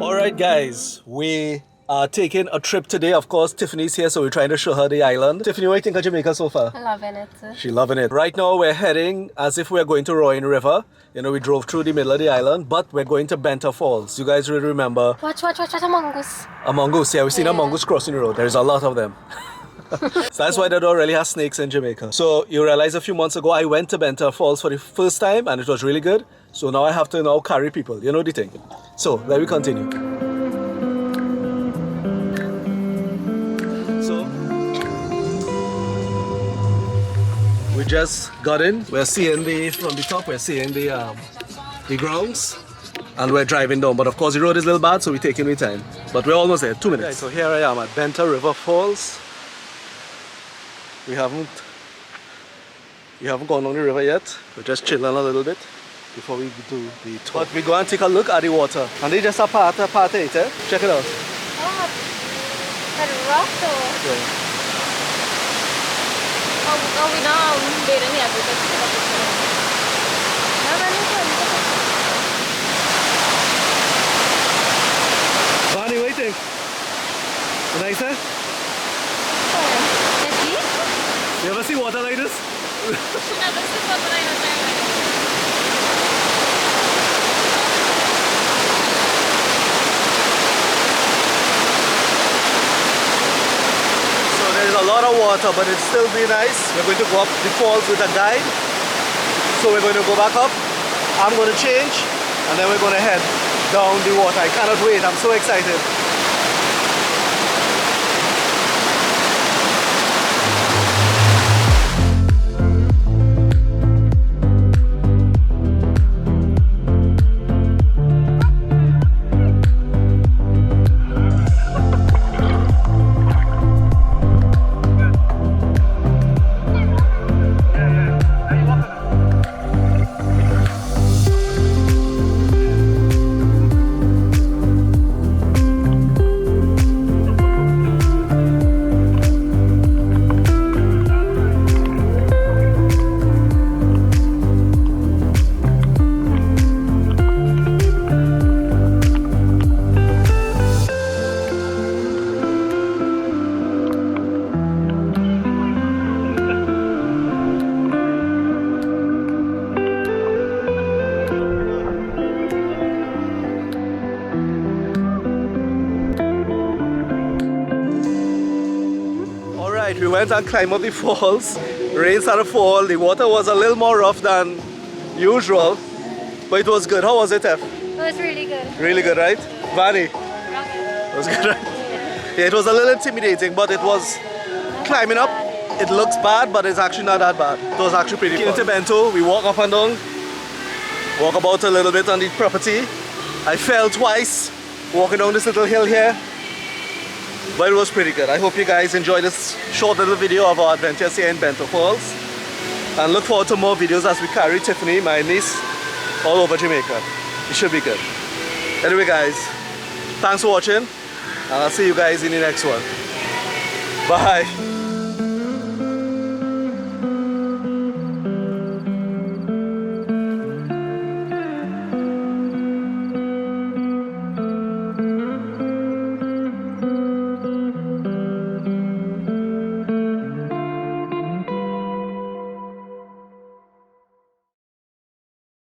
Alright guys, we are taking a trip today. Of course, Tiffany's here, so we're trying to show her the island. Tiffany, what do you think of Jamaica so far? I'm loving it. She's loving it. Right now we're heading as if we're going to Rowan River. You know, we drove through the middle of the island, but we're going to Benta Falls. You guys really remember? Watch, a mongoose. A mongoose, yeah, we've seen a mongoose crossing the road. There's a lot of them. So that's why they don't really have snakes in Jamaica. So you realize a few months ago I went to Benta Falls for the first time and it was really good. So now I have to now carry people, you know the thing. So let me continue. So we just got in. We're seeing from the top, we're seeing the grounds. And we're driving down, but of course the road is a little bad, so we're taking our time. But we're almost there, 2 minutes. Okay, so here I am at Benta River Falls. We haven't gone on the river yet. We're just chilling a little bit before we do the tour. But we go and take a look at the water. And they just a part of it, eh? Check it out. Oh, that's rough though. Yeah. Oh, we now bathing here because Bonnie, what do you think? Nice, eh? You ever see water like this? Never seen water like this. So there's a lot of water, but it's still be nice. We're going to go up the falls with a guide. So we're going to go back up. I'm going to change, and then we're going to head down the water. I cannot wait. I'm so excited. We went and climbed up the falls. Rain started to fall. The water was a little more rough than usual, but it was good. How was it, F? It was really good. Really good, right? Vanny? It was good, right? Yeah, it was a little intimidating, but it was climbing up. It looks bad, but it's actually not that bad. It was actually pretty fun. Into Bento, we walk up and down, walk about a little bit on the property. I fell twice walking down this little hill here. But it was pretty good. I hope you guys enjoyed this short little video of our adventures here in Benta Falls. And look forward to more videos as we carry Tiffany, my niece, all over Jamaica. It should be good. Anyway guys, thanks for watching. And I'll see you guys in the next one. Bye.